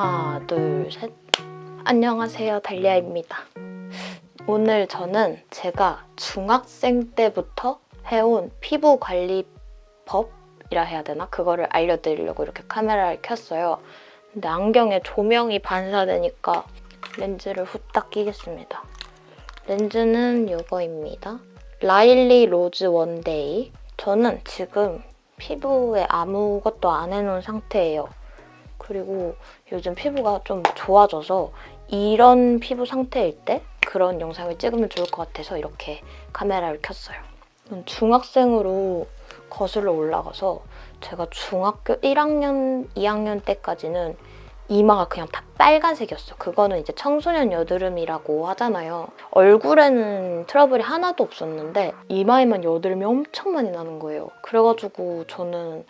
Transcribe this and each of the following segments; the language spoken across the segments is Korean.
하나, 둘, 셋. 안녕하세요, 달리아입니다. 오늘 저는 제가 중학생 때부터 해온 피부 관리법이라 해야 되나? 그거를 알려드리려고 이렇게 카메라를 켰어요. 근데 안경에 조명이 반사되니까 렌즈를 후딱 끼겠습니다. 렌즈는 이거입니다. 라일리 로즈 원데이. 저는 지금 피부에 아무것도 안 해놓은 상태예요. 그리고 요즘 피부가 좀 좋아져서 이런 피부 상태일 때 그런 영상을 찍으면 좋을 것 같아서 이렇게 카메라를 켰어요. 중학생으로 거슬러 올라가서 제가 중학교 1학년, 2학년 때까지는 이마가 그냥 다 빨간색이었어요. 그거는 이제 청소년 여드름이라고 하잖아요. 얼굴에는 트러블이 하나도 없었는데 이마에만 여드름이 엄청 많이 나는 거예요. 그래가지고 저는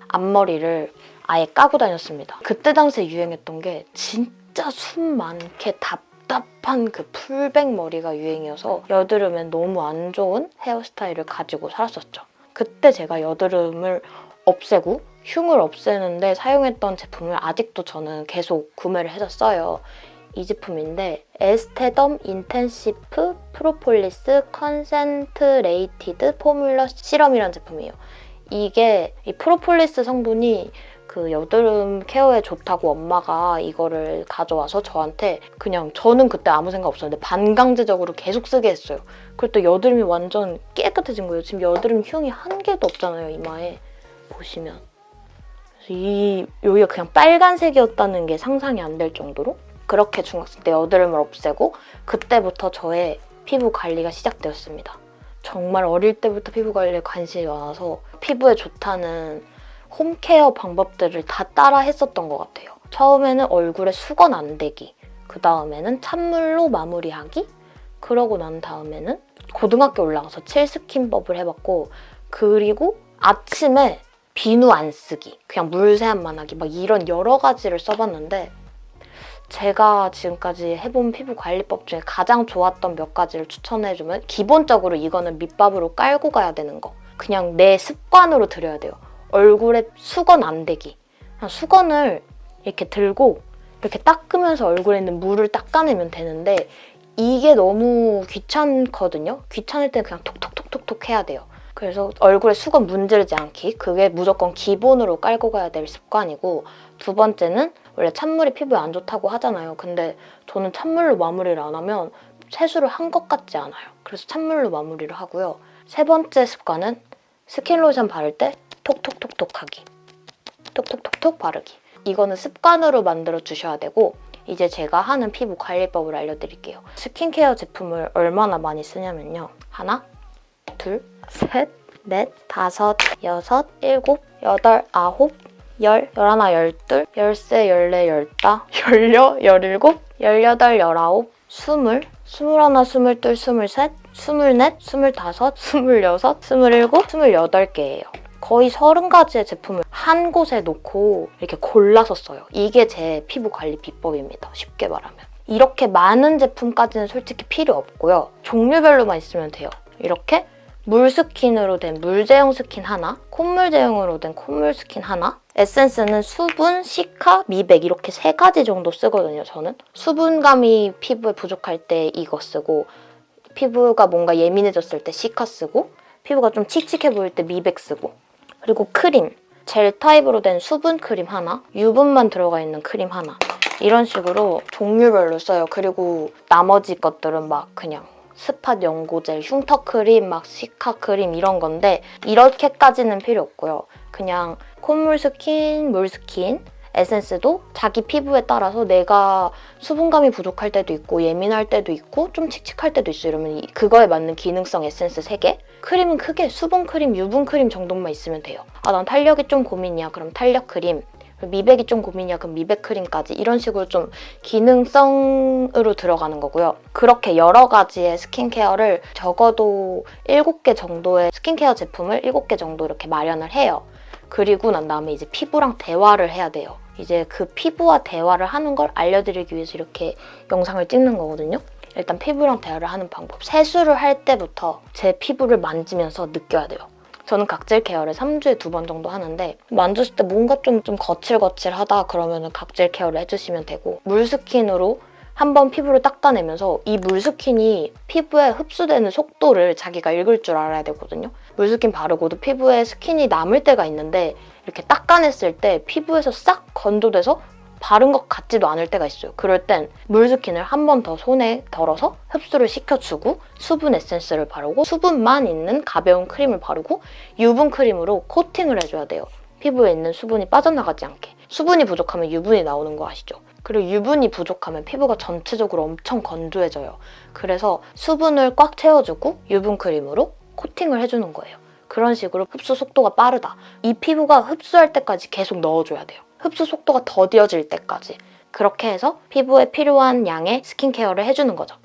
앞머리를 아예 까고 다녔습니다. 그때 당시에 유행했던 게 진짜 숨 많게 답답한 그 풀백 머리가 유행이어서 여드름엔 너무 안 좋은 헤어스타일을 가지고 살았었죠. 그때 제가 여드름을 없애고 흉을 없애는데 사용했던 제품을 아직도 저는 계속 구매를 해서 써요. 이 제품인데 에스테덤 인텐시프 프로폴리스 컨센트레이티드 포뮬러 시럼이라는 제품이에요. 이게 이 프로폴리스 성분이 그 여드름 케어에 좋다고 엄마가 이거를 가져와서 저한테 그냥 저는 그때 아무 생각 없었는데 반강제적으로 계속 쓰게 했어요. 그랬더니 여드름이 완전 깨끗해진 거예요. 지금 여드름 흉이 한 개도 없잖아요, 이마에. 보시면. 그래서 여기가 그냥 빨간색이었다는 게 상상이 안 될 정도로 그렇게 중학생 때 여드름을 없애고 그때부터 저의 피부 관리가 시작되었습니다. 정말 어릴 때부터 피부 관리에 관심이 많아서 피부에 좋다는 홈케어 방법들을 다 따라 했었던 것 같아요. 처음에는 얼굴에 수건 안 대기, 그 다음에는 찬물로 마무리하기, 그러고 난 다음에는 고등학교 올라가서 칠스킨법을 해봤고, 그리고 아침에 비누 안 쓰기, 그냥 물 세안만 하기, 막 이런 여러 가지를 써봤는데 제가 지금까지 해본 피부 관리법 중에 가장 좋았던 몇 가지를 추천해주면 기본적으로 이거는 밑밥으로 깔고 가야 되는 거. 그냥 내 습관으로 들여야 돼요. 얼굴에 수건 안 대기. 그냥 수건을 이렇게 들고 이렇게 닦으면서 얼굴에 있는 물을 닦아내면 되는데 이게 너무 귀찮거든요. 귀찮을 때는 그냥 톡톡톡톡톡 해야 돼요. 그래서 얼굴에 수건 문지르지 않기. 그게 무조건 기본으로 깔고 가야 될 습관이고, 두 번째는 원래 찬물이 피부에 안 좋다고 하잖아요. 근데 저는 찬물로 마무리를 안 하면 세수를 한 것 같지 않아요. 그래서 찬물로 마무리를 하고요. 세 번째 습관은 스킨로션 바를 때 톡톡톡톡 하기. 톡톡톡톡 바르기. 이거는 습관으로 만들어 주셔야 되고, 이제 제가 하는 피부 관리법을 알려드릴게요. 스킨케어 제품을 얼마나 많이 쓰냐면요. 하나, 둘, 셋, 넷, 다섯, 여섯, 일곱, 여덟, 아홉, 열, 열하나, 열둘, 열세, 열네, 열다, 열여, 열일곱, 열여덟, 열아홉, 스물, 스물하나, 스물둘, 스물셋, 스물넷, 스물다섯, 스물여섯, 스물일곱, 스물여덟 개예요. 거의 30가지의 제품을 한 곳에 놓고 이렇게 골라서 써요. 이게 제 피부 관리 비법입니다. 쉽게 말하면. 이렇게 많은 제품까지는 솔직히 필요 없고요. 종류별로만 있으면 돼요. 이렇게 물 스킨으로 된 물 제형 스킨 하나, 콧물 제형으로 된 콧물 스킨 하나, 에센스는 수분, 시카, 미백 이렇게 3가지 정도 쓰거든요, 저는. 수분감이 피부에 부족할 때 이거 쓰고, 피부가 뭔가 예민해졌을 때 시카 쓰고, 피부가 좀 칙칙해 보일 때 미백 쓰고, 그리고 크림, 젤 타입으로 된 수분 크림 하나, 유분만 들어가 있는 크림 하나, 이런 식으로 종류별로 써요. 그리고 나머지 것들은 막 그냥 스팟 연고젤, 흉터 크림, 막 시카 크림 이런 건데 이렇게까지는 필요 없고요. 그냥 콧물 스킨, 물 스킨, 에센스도 자기 피부에 따라서 내가 수분감이 부족할 때도 있고 예민할 때도 있고 좀 칙칙할 때도 있어. 이러면 그거에 맞는 기능성 에센스 3개. 크림은 크게 수분 크림, 유분 크림 정도만 있으면 돼요. 아, 난 탄력이 좀 고민이야. 그럼 탄력 크림. 미백이 좀 고민이야. 그럼 미백 크림까지. 이런 식으로 좀 기능성으로 들어가는 거고요. 그렇게 여러 가지의 스킨케어를 적어도 7개 정도의 스킨케어 제품을 7개 정도 이렇게 마련을 해요. 그리고 난 다음에 이제 피부랑 대화를 해야 돼요. 이제 그 피부와 대화를 하는 걸 알려드리기 위해서 이렇게 영상을 찍는 거거든요. 일단 피부랑 대화를 하는 방법. 세수를 할 때부터 제 피부를 만지면서 느껴야 돼요. 저는 각질 케어를 3주에 2번 정도 하는데 만졌을 때 뭔가 좀 거칠거칠하다 그러면 각질 케어를 해주시면 되고 물스킨으로 한번 피부를 닦아내면서 이 물스킨이 피부에 흡수되는 속도를 자기가 읽을 줄 알아야 되거든요. 물스킨 바르고도 피부에 스킨이 남을 때가 있는데 이렇게 닦아냈을 때 피부에서 싹 건조돼서 바른 것 같지도 않을 때가 있어요. 그럴 땐 물스킨을 한 번 더 손에 덜어서 흡수를 시켜주고 수분 에센스를 바르고 수분만 있는 가벼운 크림을 바르고 유분 크림으로 코팅을 해줘야 돼요. 피부에 있는 수분이 빠져나가지 않게. 수분이 부족하면 유분이 나오는 거 아시죠? 그리고 유분이 부족하면 피부가 전체적으로 엄청 건조해져요. 그래서 수분을 꽉 채워주고 유분 크림으로 코팅을 해주는 거예요. 그런 식으로 흡수 속도가 빠르다. 이 피부가 흡수할 때까지 계속 넣어줘야 돼요. 흡수 속도가 더뎌질 때까지. 그렇게 해서 피부에 필요한 양의 스킨케어를 해주는 거죠.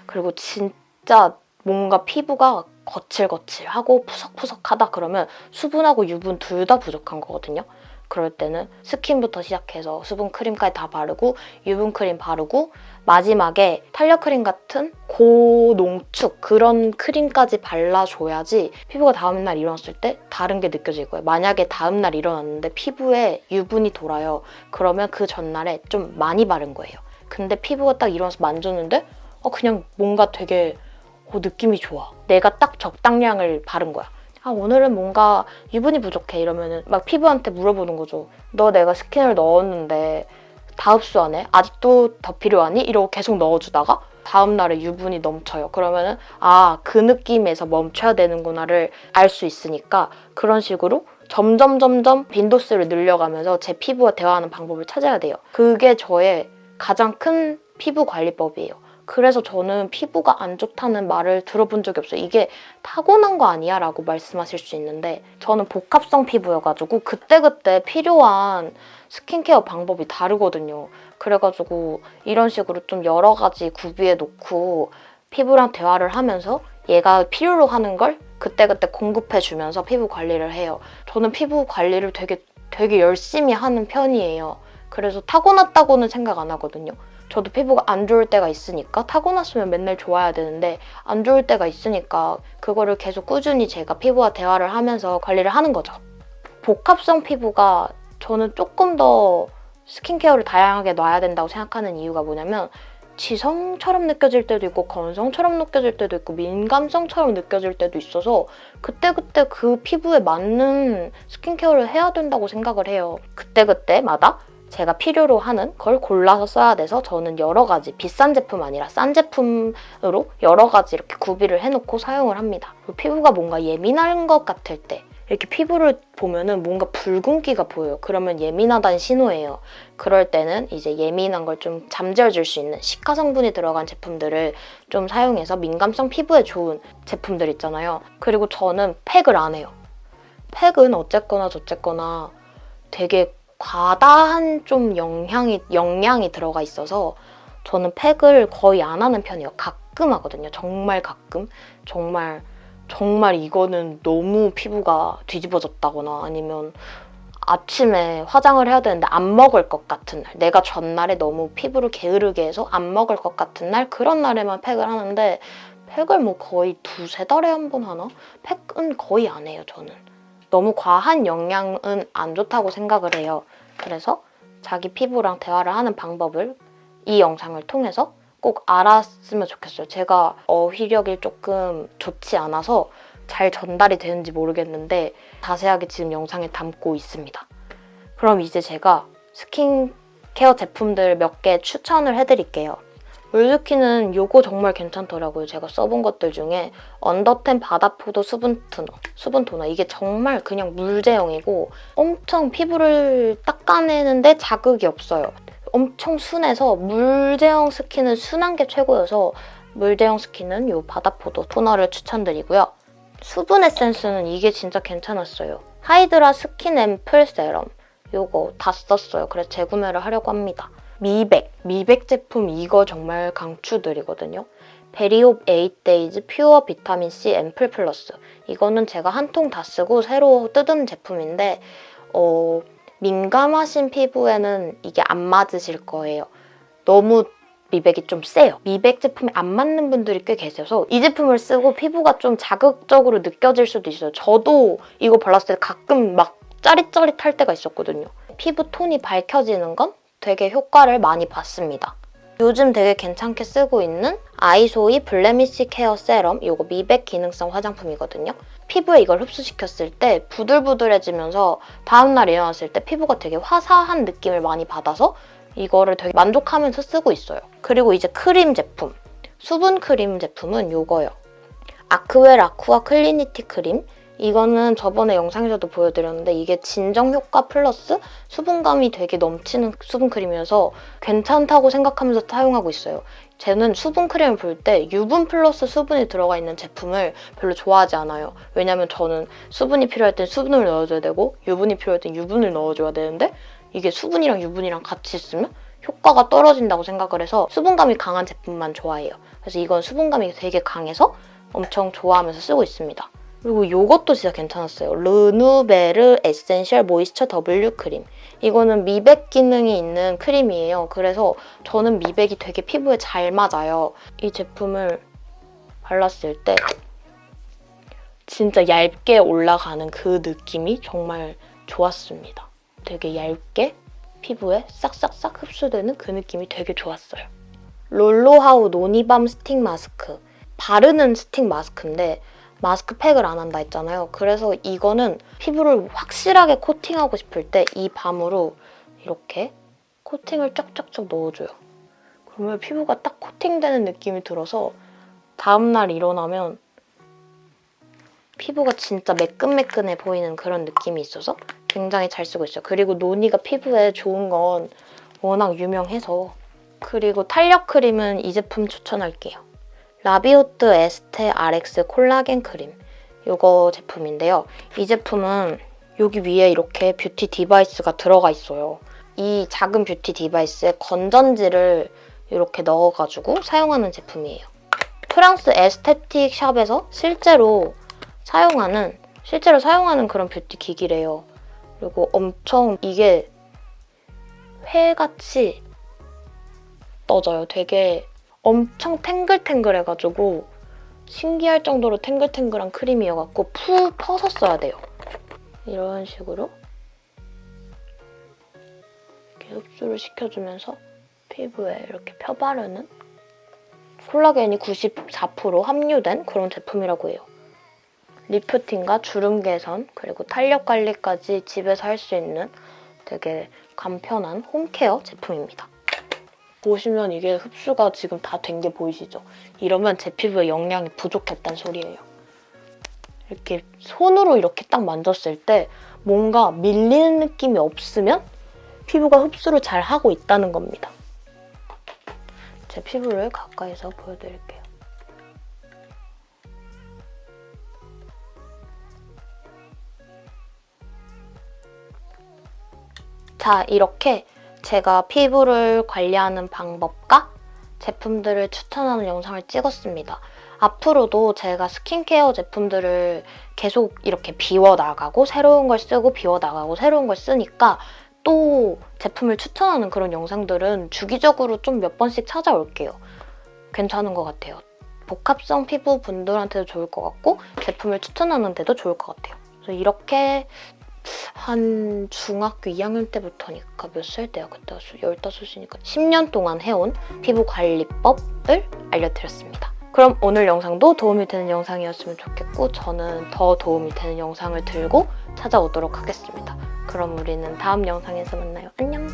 그리고 진짜 뭔가 피부가 거칠거칠하고 푸석푸석하다 그러면 수분하고 유분 둘 다 부족한 거거든요. 그럴 때는 스킨부터 시작해서 수분 크림까지 다 바르고 유분 크림 바르고 마지막에 탄력 크림 같은 고농축 그런 크림까지 발라줘야지 피부가 다음날 일어났을 때 다른 게 느껴질 거예요. 만약에 다음날 일어났는데 피부에 유분이 돌아요. 그러면 그 전날에 좀 많이 바른 거예요. 근데 피부가 딱 일어나서 만졌는데 그냥 뭔가 되게 느낌이 좋아. 내가 딱 적당량을 바른 거야. 오늘은 뭔가 유분이 부족해 이러면은 막 피부한테 물어보는 거죠. 너 내가 스킨을 넣었는데 다 흡수 안 해? 아직도 더 필요하니? 이러고 계속 넣어주다가 다음날에 유분이 넘쳐요. 그러면은 그 느낌에서 멈춰야 되는구나를 알 수 있으니까 그런 식으로 점점 빈도수를 늘려가면서 제 피부와 대화하는 방법을 찾아야 돼요. 그게 저의 가장 큰 피부 관리법이에요. 그래서 저는 피부가 안 좋다는 말을 들어본 적이 없어요. 이게 타고난 거 아니야? 라고 말씀하실 수 있는데 저는 복합성 피부여가지고 그때그때 필요한 스킨케어 방법이 다르거든요. 그래가지고 이런 식으로 좀 여러 가지 구비해 놓고 피부랑 대화를 하면서 얘가 필요로 하는 걸 그때그때 공급해주면서 피부 관리를 해요. 저는 피부 관리를 되게 열심히 하는 편이에요. 그래서 타고났다고는 생각 안 하거든요. 저도 피부가 안 좋을 때가 있으니까 타고났으면 맨날 좋아야 되는데 안 좋을 때가 있으니까 그거를 계속 꾸준히 제가 피부와 대화를 하면서 관리를 하는 거죠. 복합성 피부가 저는 조금 더 스킨케어를 다양하게 놔야 된다고 생각하는 이유가 뭐냐면 지성처럼 느껴질 때도 있고 건성처럼 느껴질 때도 있고 민감성처럼 느껴질 때도 있어서 그때그때 그 피부에 맞는 스킨케어를 해야 된다고 생각을 해요. 그때그때마다 제가 필요로 하는 걸 골라서 써야 돼서 저는 여러 가지 비싼 제품 아니라 싼 제품으로 여러 가지 이렇게 구비를 해놓고 사용을 합니다. 피부가 뭔가 예민한 것 같을 때 이렇게 피부를 보면은 뭔가 붉은기가 보여요. 그러면 예민하다는 신호예요. 그럴 때는 이제 예민한 걸 좀 잠재워줄 수 있는 시카 성분이 들어간 제품들을 좀 사용해서 민감성 피부에 좋은 제품들 있잖아요. 그리고 저는 팩을 안 해요. 팩은 어쨌거나 저쨌거나 되게 과다한 좀 영양이 들어가 있어서 저는 팩을 거의 안 하는 편이에요. 가끔 하거든요. 정말 가끔. 정말 이거는 너무 피부가 뒤집어졌다거나 아니면 아침에 화장을 해야 되는데 안 먹을 것 같은 날, 내가 전날에 너무 피부를 게으르게 해서 안 먹을 것 같은 날, 그런 날에만 팩을 하는데 팩을 뭐 거의 2-3달에 한 번 하나? 팩은 거의 안 해요, 저는. 너무 과한 영양은 안 좋다고 생각을 해요. 그래서 자기 피부랑 대화를 하는 방법을 이 영상을 통해서 꼭 알았으면 좋겠어요. 제가 어휘력이 조금 좋지 않아서 잘 전달이 되는지 모르겠는데 자세하게 지금 영상에 담고 있습니다. 그럼 이제 제가 스킨케어 제품들 몇 개 추천을 해드릴게요. 물스킨은 요거 정말 괜찮더라고요. 제가 써본 것들 중에 언더텐 바다포도 수분 토너. 이게 정말 그냥 물 제형이고 엄청 피부를 닦아내는데 자극이 없어요. 엄청 순해서 물 제형 스킨은 순한 게 최고여서 물 제형 스킨은 요 바다포도 토너를 추천드리고요. 수분 에센스는 이게 진짜 괜찮았어요. 하이드라 스킨 앰플 세럼. 요거 다 썼어요. 그래서 재구매를 하려고 합니다. 미백 제품 이거 정말 강추드리거든요. 베리홉 8days 퓨어 비타민C 앰플 플러스. 이거는 제가 한 통 다 쓰고 새로 뜯은 제품인데 민감하신 피부에는 이게 안 맞으실 거예요. 너무 미백이 좀 세요. 미백 제품이 안 맞는 분들이 꽤 계셔서 이 제품을 쓰고 피부가 좀 자극적으로 느껴질 수도 있어요. 저도 이거 발랐을 때 가끔 막 짜릿짜릿할 때가 있었거든요. 피부 톤이 밝혀지는 건 되게 효과를 많이 봤습니다. 요즘 되게 괜찮게 쓰고 있는 아이소이 블레미쉬 케어 세럼, 이거 미백 기능성 화장품이거든요. 피부에 이걸 흡수시켰을 때 부들부들해지면서 다음날 일어났을 때 피부가 되게 화사한 느낌을 많이 받아서 이거를 되게 만족하면서 쓰고 있어요. 그리고 이제 크림 제품, 수분 크림 제품은 이거예요. 아크웰 아쿠아 클리니티 크림. 이거는 저번에 영상에서도 보여드렸는데 이게 진정 효과 플러스 수분감이 되게 넘치는 수분 크림이어서 괜찮다고 생각하면서 사용하고 있어요. 저는 수분 크림을 볼 때 유분 플러스 수분이 들어가 있는 제품을 별로 좋아하지 않아요. 왜냐면 저는 수분이 필요할 땐 수분을 넣어줘야 되고 유분이 필요할 땐 유분을 넣어줘야 되는데 이게 수분이랑 유분이랑 같이 있으면 효과가 떨어진다고 생각을 해서 수분감이 강한 제품만 좋아해요. 그래서 이건 수분감이 되게 강해서 엄청 좋아하면서 쓰고 있습니다. 그리고 이것도 진짜 괜찮았어요. 르누베르 에센셜 모이스처 W 크림. 이거는 미백 기능이 있는 크림이에요. 그래서 저는 미백이 되게 피부에 잘 맞아요. 이 제품을 발랐을 때 진짜 얇게 올라가는 그 느낌이 정말 좋았습니다. 되게 얇게 피부에 싹싹싹 흡수되는 그 느낌이 되게 좋았어요. 롤로하우 노니밤 스틱 마스크. 바르는 스틱 마스크인데 마스크팩을 안 한다 했잖아요. 그래서 이거는 피부를 확실하게 코팅하고 싶을 때 이 밤으로 이렇게 코팅을 쫙쫙쫙 넣어줘요. 그러면 피부가 딱 코팅되는 느낌이 들어서 다음날 일어나면 피부가 진짜 매끈매끈해 보이는 그런 느낌이 있어서 굉장히 잘 쓰고 있어요. 그리고 노니가 피부에 좋은 건 워낙 유명해서. 그리고 탄력 크림은 이 제품 추천할게요. 라비오트 에스테 RX 콜라겐 크림. 이거 제품인데요. 이 제품은 여기 위에 이렇게 뷰티 디바이스가 들어가 있어요. 이 작은 뷰티 디바이스에 건전지를 이렇게 넣어가지고 사용하는 제품이에요. 프랑스 에스테틱 샵에서 실제로 사용하는 그런 뷰티 기기래요. 그리고 엄청 이게 회같이 떠져요. 되게 엄청 탱글탱글해가지고 신기할 정도로 탱글탱글한 크림이어갖고 푹 퍼서 써야 돼요. 이런 식으로 이렇게 흡수를 시켜주면서 피부에 이렇게 펴바르는 콜라겐이 94% 함유된 그런 제품이라고 해요. 리프팅과 주름 개선 그리고 탄력 관리까지 집에서 할 수 있는 되게 간편한 홈케어 제품입니다. 보시면 이게 흡수가 지금 다 된 게 보이시죠? 이러면 제 피부에 영양이 부족했단 소리예요. 이렇게 손으로 이렇게 딱 만졌을 때 뭔가 밀리는 느낌이 없으면 피부가 흡수를 잘 하고 있다는 겁니다. 제 피부를 가까이서 보여드릴게요. 자, 이렇게 제가 피부를 관리하는 방법과 제품들을 추천하는 영상을 찍었습니다. 앞으로도 제가 스킨케어 제품들을 계속 이렇게 비워나가고 새로운 걸 쓰고 비워나가고 새로운 걸 쓰니까 또 제품을 추천하는 그런 영상들은 주기적으로 좀 몇 번씩 찾아올게요. 괜찮은 것 같아요. 복합성 피부 분들한테도 좋을 것 같고 제품을 추천하는 데도 좋을 것 같아요. 그래서 이렇게 한 중학교 2학년 때부터니까 몇 살 때야? 그때 15이니까 10년 동안 해온 피부 관리법을 알려드렸습니다. 그럼 오늘 영상도 도움이 되는 영상이었으면 좋겠고 저는 더 도움이 되는 영상을 들고 찾아오도록 하겠습니다. 그럼 우리는 다음 영상에서 만나요. 안녕!